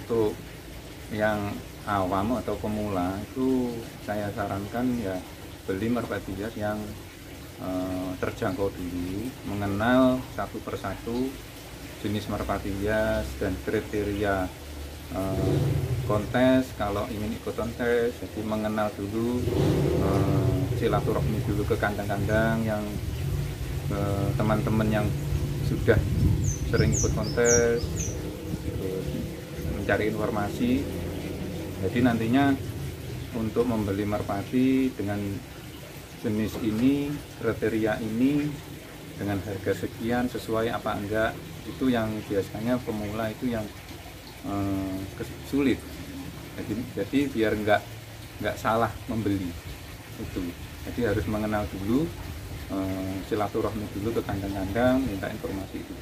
untuk yang awam atau pemula itu saya sarankan ya beli merpati hias yang terjangkau dulu, mengenal satu persatu jenis merpati hias dan kriteria kontes. Kalau ingin ikut kontes, jadi mengenal dulu, silaturahmi dulu ke kandang-kandang yang teman-teman yang sudah sering ikut kontes, terus mencari informasi. Jadi nantinya untuk membeli merpati dengan jenis ini, kriteria ini, dengan harga sekian sesuai apa enggak, itu yang biasanya pemula itu yang sulit. Jadi biar nggak salah membeli itu. Jadi harus mengenal dulu, silaturahmi dulu ke kandang-kandang, minta informasi itu.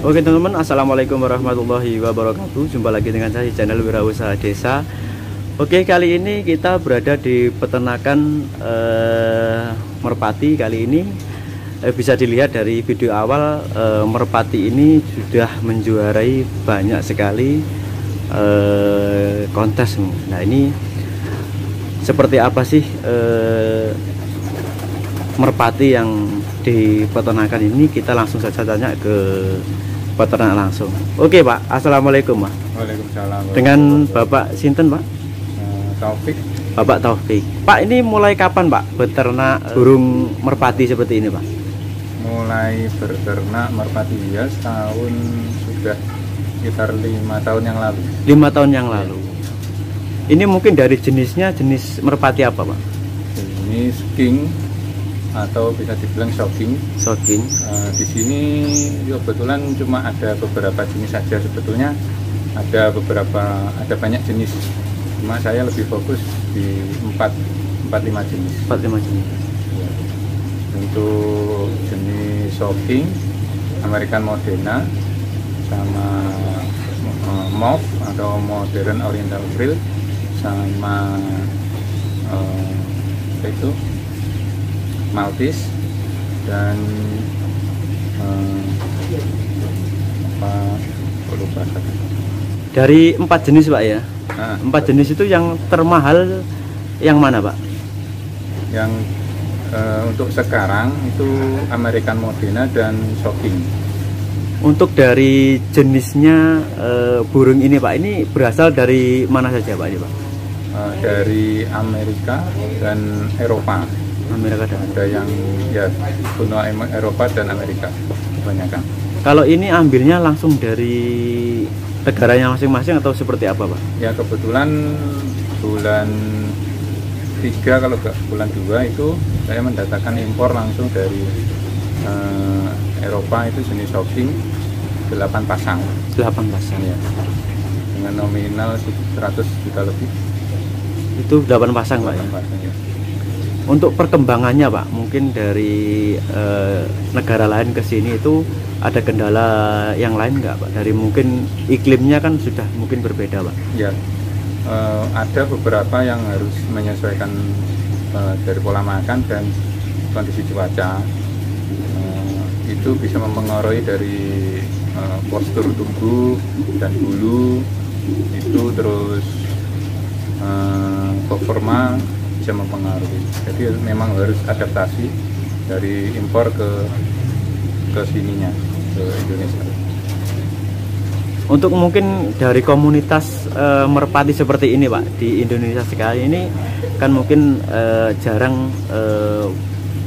Oke teman-teman, assalamualaikum warahmatullahi wabarakatuh. Jumpa lagi dengan saya di channel Wirausaha Desa. Oke, kali ini kita berada di peternakan merpati. Kali ini bisa dilihat dari video awal, merpati ini sudah menjuarai banyak sekali kontes. Nah, ini seperti apa sih merpati yang di peternakan ini? Kita langsung saja tanya ke peternak langsung. Oke Pak, assalamualaikum Pak. Waalaikumsalam. Dengan Bapak Sinten Pak? Taufik. Bapak Taufik. Pak, ini mulai kapan Pak beternak burung merpati seperti ini Pak? Mulai berternak merpati hias tahun sudah sekitar 5 tahun yang lalu. 5 tahun yang lalu. Ini mungkin dari jenisnya jenis merpati apa Pak? Jenis king atau bisa dibilang shocking. Shocking. Di sini kebetulan cuma ada beberapa jenis saja. Sebetulnya ada banyak jenis. Cuma saya lebih fokus di 4-5 jenis. 4-5 jenis. Ya. Untuk jenis shocking, American Modena, sama Mauve atau Modern Oriental Frill, sama itu Maltese, dan lupa satu. Dari 4 jenis Pak ya? Nah, 4 jenis itu yang termahal yang mana Pak? Yang untuk sekarang itu American Modena dan Shocking. Untuk dari jenisnya burung ini Pak, ini berasal dari mana saja Pak ini Pak? Dari Amerika dan Eropa. Amerika dan ada yang ya benua Eropa dan Amerika kebanyakan. Kalau ini ambilnya langsung dari negaranya masing-masing atau seperti apa Pak? Ya kebetulan bulan 3 kalau enggak bulan 2 itu saya mendatangkan impor langsung dari Eropa, itu jenis shocking 8 pasang. 8 pasang ya. Dengan nominal 100 juta lebih. Itu 8 pasang Pak ya? Pasang, ya. Untuk perkembangannya Pak, mungkin dari negara lain ke sini itu ada kendala yang lain nggak Pak? Dari mungkin iklimnya kan sudah mungkin berbeda Pak? Ya, ada beberapa yang harus menyesuaikan dari pola makan dan kondisi cuaca. Itu bisa mempengaruhi dari postur tubuh dan bulu itu, terus performa bisa mempengaruhi. Jadi memang harus adaptasi dari impor ke sininya, ke Indonesia. Untuk mungkin dari komunitas merpati seperti ini Pak di Indonesia sekali ini kan mungkin jarang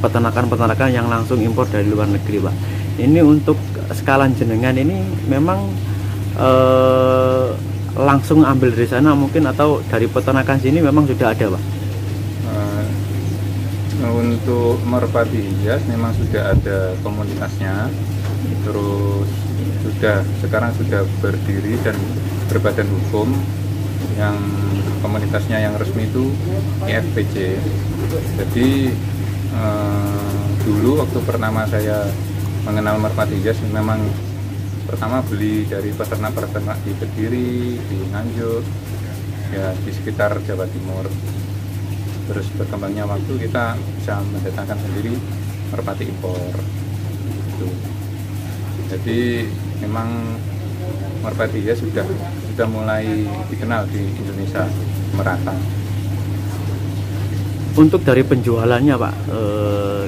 peternakan-peternakan yang langsung impor dari luar negeri Pak. Ini untuk skala jenengan ini memang langsung ambil dari sana mungkin, atau dari peternakan sini memang sudah ada Pak? Untuk merpati hias memang sudah ada komunitasnya, terus sekarang sudah berdiri dan berbadan hukum, yang komunitasnya yang resmi itu IFPC. Jadi dulu waktu pertama saya mengenal merpati hias, memang pertama beli dari peternak-peternak di Kediri, di Nganjuk, ya di sekitar Jawa Timur. Terus berkembangnya waktu kita bisa mendatangkan sendiri merpati impor. Gitu. Jadi memang merpati hias sudah mulai dikenal di Indonesia merata. Untuk dari penjualannya Pak,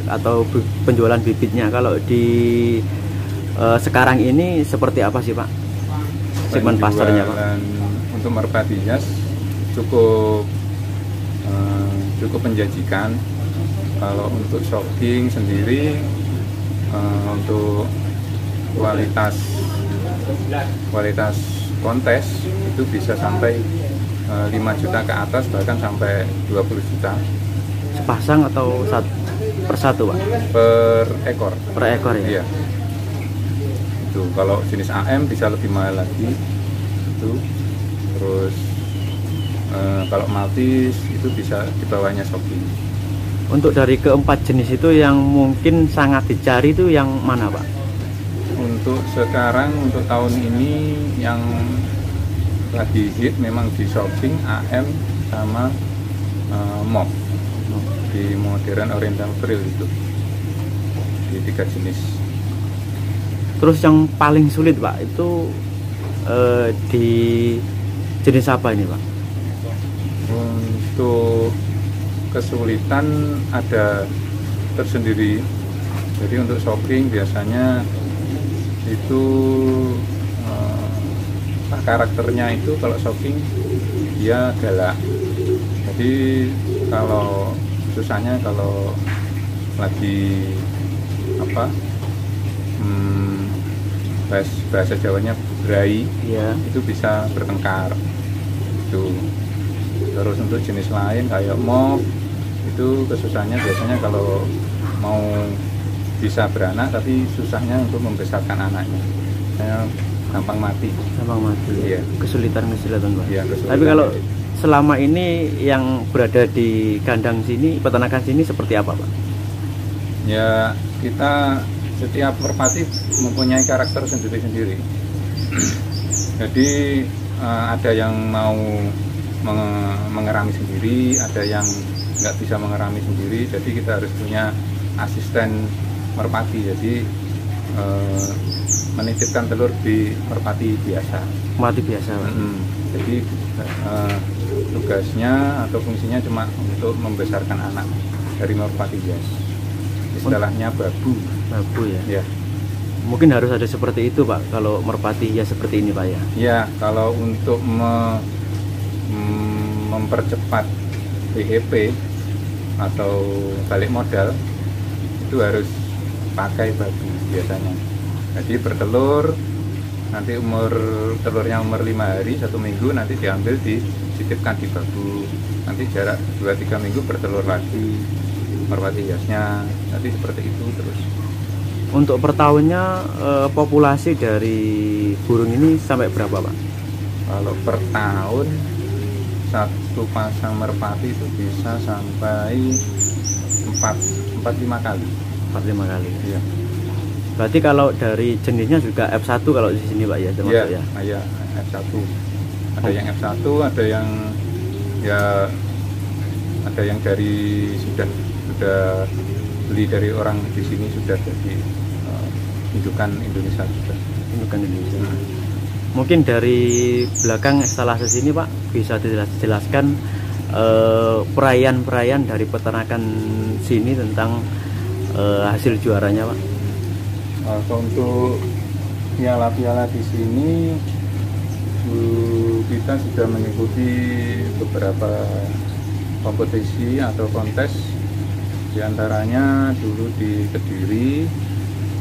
atau penjualan bibitnya, kalau di sekarang ini seperti apa sih Pak segmen pasarnya Pak? Untuk merpati hias cukup menjanjikan. Kalau untuk shocking sendiri, untuk kualitas kontes itu bisa sampai 5 juta ke atas, bahkan sampai 20 juta. Sepasang atau persatu Pak? Per ekor. Per ekor ya? Iya. Itu kalau jenis AM bisa lebih mahal lagi. Itu. Terus kalau Maltese itu bisa di bawahnya shocking. Untuk dari keempat jenis itu yang mungkin sangat dicari itu yang mana Pak? Untuk sekarang, untuk tahun ini yang lagi hit memang di shocking, AM sama MOP, di modern oriental frill itu, di 3 jenis. Terus yang paling sulit Pak itu di jenis apa ini Pak? Untuk kesulitan ada tersendiri. Jadi untuk shocking biasanya itu karakternya itu, kalau shocking dia galak. Jadi kalau susahnya kalau lagi bahasa Jawanya berai, ya, itu bisa bertengkar. Itu. Terus untuk jenis lain kayak MOP itu kesusahannya biasanya kalau mau bisa beranak, tapi susahnya untuk membesarkan anaknya. Gampang mati. Gampang mati. Iya. Kesulitan Pak. Iya, kesulitan. Tapi kalau selama ini yang berada di kandang sini, peternakan sini seperti apa Pak? Ya, kita setiap merpati mempunyai karakter sendiri-sendiri. Jadi ada yang mau mengerami sendiri, ada yang nggak bisa mengerami sendiri. Jadi kita harus punya asisten merpati. Jadi menitipkan telur di merpati biasa. Merpati biasa Pak. Jadi tugasnya atau fungsinya cuma untuk membesarkan anak dari merpati hias. Istilahnya babu. Babu ya. Ya. Mungkin harus ada seperti itu Pak kalau merpati hias seperti ini Pak ya. Ya, kalau untuk mempercepat BEP atau balik modal itu harus pakai babu biasanya. Jadi bertelur, nanti telurnya umur 5 hari, 1 minggu, nanti diambil dititipkan di babu. Nanti jarak 2-3 minggu bertelur lagi merpati hiasnya, nanti seperti itu terus. Untuk per tahunnya populasi dari burung ini sampai berapa Pak? Kalau per tahun satu pasang merpati itu bisa sampai 4-5 kali. 4-5 kali. Iya. Berarti kalau dari jenisnya juga F1 kalau di sini Pak ya, termasuk ya? Iya, F1. Ada yang F1, ada yang dari sudah beli dari orang di sini, sudah jadi indukan Indonesia juga. Indukan Indonesia. Mungkin dari belakang instalasi sini Pak bisa dijelaskan perayaan dari peternakan sini tentang hasil juaranya Pak. Untuk piala-piala di sini kita sudah mengikuti beberapa kompetisi atau kontes, diantaranya dulu di Kediri,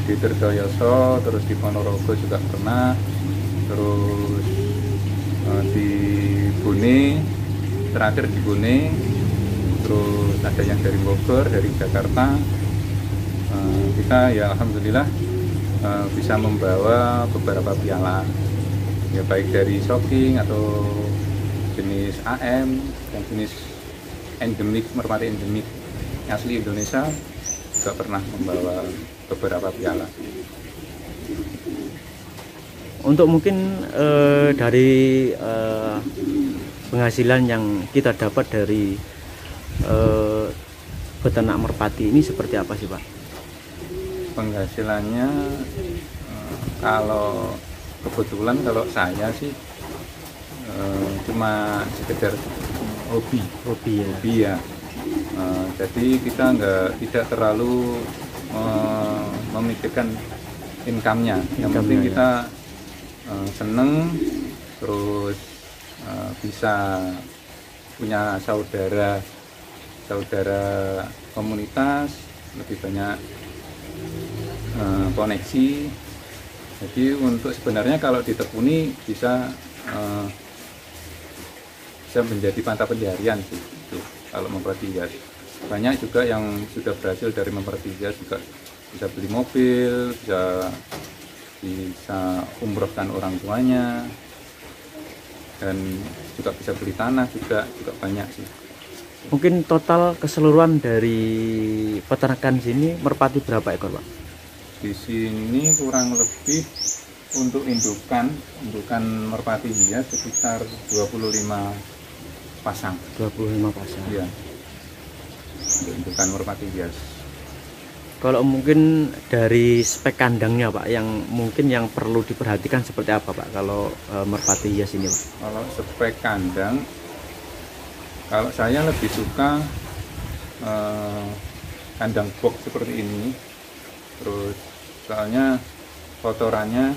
di Tirtoyoso, terus di Ponorogo juga pernah, terus di Bone, terakhir di Bone, terus ada yang dari Bogor, dari Jakarta. Kita ya alhamdulillah bisa membawa beberapa piala, ya baik dari shocking atau jenis AM dan jenis endemik, merpati endemik asli Indonesia juga pernah membawa beberapa piala. Untuk mungkin dari penghasilan yang kita dapat dari peternak merpati ini seperti apa sih Pak? Penghasilannya kalau kebetulan kalau saya sih cuma sekedar hobi ya. Jadi kita tidak terlalu memikirkan income-nya. Yang penting kita seneng, terus bisa punya saudara komunitas, lebih banyak koneksi. Jadi untuk sebenarnya kalau ditekuni bisa menjadi mata pencaharian sih itu, kalau merpati hias. Banyak juga yang sudah berhasil dari merpati hias, juga bisa beli mobil, bisa umrohkan orang tuanya, dan juga bisa beli tanah juga banyak sih. Mungkin total keseluruhan dari peternakan sini merpati berapa ekor Pak? Di sini kurang lebih untuk indukan merpati hias sekitar 25 pasang. 25 pasang. Iya. Untuk indukan merpati hias. Kalau mungkin dari spek kandangnya Pak, yang mungkin yang perlu diperhatikan seperti apa Pak kalau merpati hias ini Pak? Kalau spek kandang, kalau saya lebih suka kandang box seperti ini. Terus soalnya kotorannya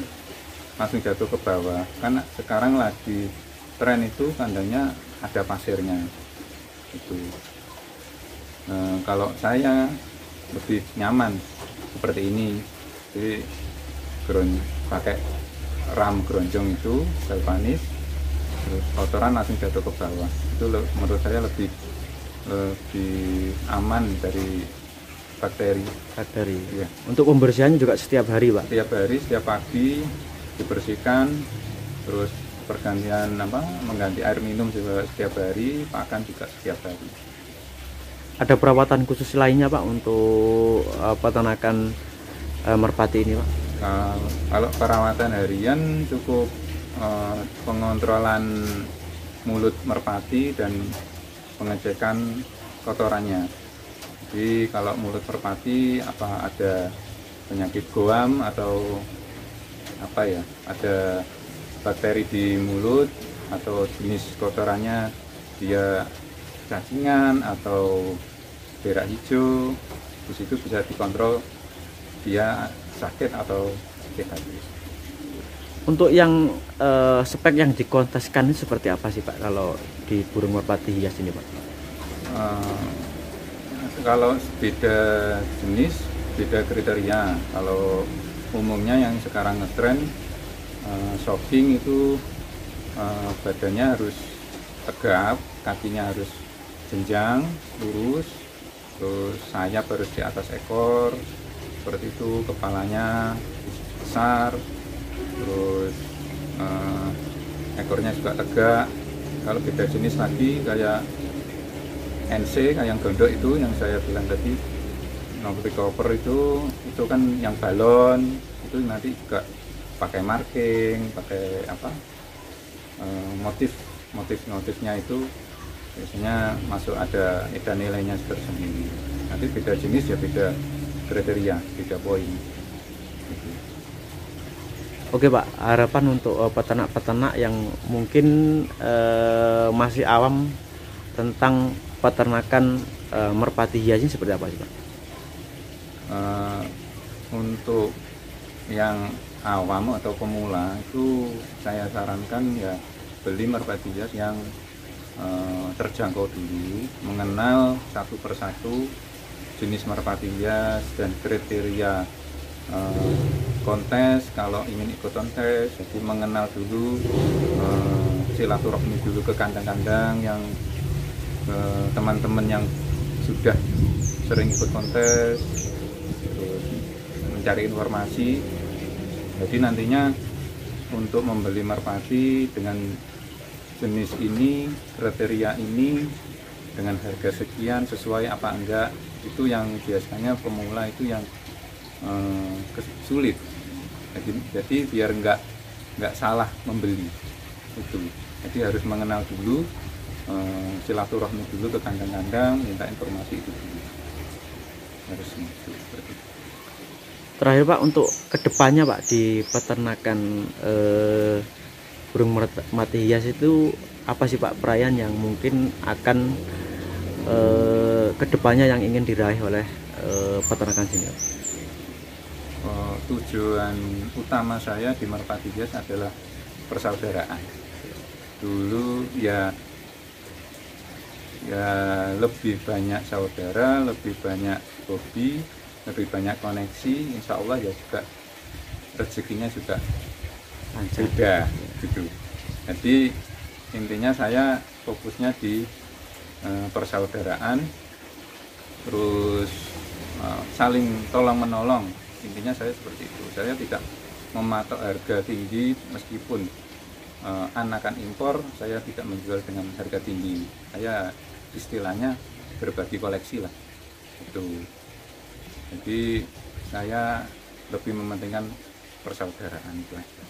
langsung jatuh ke bawah. Karena sekarang lagi tren itu kandangnya ada pasirnya. Itu. Kalau saya lebih nyaman seperti ini, jadi pakai ram geronjong itu galvanis, terus kotoran langsung jatuh ke bawah. Itu menurut saya lebih aman dari bakteri. Ya. Untuk pembersihannya juga setiap hari Pak? Setiap hari, setiap pagi dibersihkan, terus pergantian mengganti air minum juga setiap hari, pakan juga setiap hari. Ada perawatan khusus lainnya Pak untuk peternakan merpati ini Pak? Kalau perawatan harian cukup pengontrolan mulut merpati dan pengecekan kotorannya. Jadi kalau mulut merpati apa ada penyakit goam atau ada bakteri di mulut, atau jenis kotorannya dia cacingan atau berak hijau, di situ bisa dikontrol dia sakit atau sehat. Untuk yang spek yang dikonteskan ini seperti apa sih Pak kalau di burung merpati hias ini Pak? Kalau beda jenis, beda kriteria. Kalau umumnya yang sekarang ngetren shocking itu badannya harus tegap, kakinya harus jenjang, lurus, terus sayap harus di atas ekor, seperti itu, kepalanya besar, terus ekornya juga tegak. Kalau beda jenis lagi kayak NC, kayak yang gondok itu yang saya bilang tadi, novelty cover itu kan yang balon, itu nanti juga pakai marking, pakai motifnya itu biasanya masuk ada nilainya tersendiri. Nanti beda jenis ya beda kriteria, beda poin. Oke Pak, harapan untuk peternak-peternak yang mungkin masih awam tentang peternakan merpati hias ini seperti apa sih Pak? Untuk yang awam atau pemula itu saya sarankan ya beli merpati hias yang terjangkau dulu, mengenal satu persatu jenis merpati hias dan kriteria kontes. Kalau ingin ikut kontes, jadi mengenal dulu, silaturahmi dulu ke kandang-kandang yang teman-teman yang sudah sering ikut kontes, terus mencari informasi Jadi nantinya untuk membeli merpati dengan jenis ini, kriteria ini, dengan harga sekian sesuai apa enggak, itu yang biasanya pemula itu yang sulit. Jadi biar nggak salah membeli itu. Jadi harus mengenal dulu, silaturahmi dulu ke kandang-kandang, minta informasi itu dulu. Harus itu, seperti itu. Terakhir Pak, untuk kedepannya Pak di peternakan burung merpati hias itu apa sih Pak perayaan yang mungkin akan kedepannya yang ingin diraih oleh peternakan sini? Tujuan utama saya di merpati hias adalah persaudaraan. Dulu ya lebih banyak saudara, lebih banyak hobi, lebih banyak koneksi, insya Allah ya juga rezekinya juga beda gitu. Jadi intinya saya fokusnya di persaudaraan, terus saling tolong menolong. Intinya saya seperti itu. Saya tidak mematok harga tinggi, meskipun anakan impor saya tidak menjual dengan harga tinggi. Saya istilahnya berbagi koleksi lah itu. Jadi saya lebih mementingkan persaudaraan itu aja.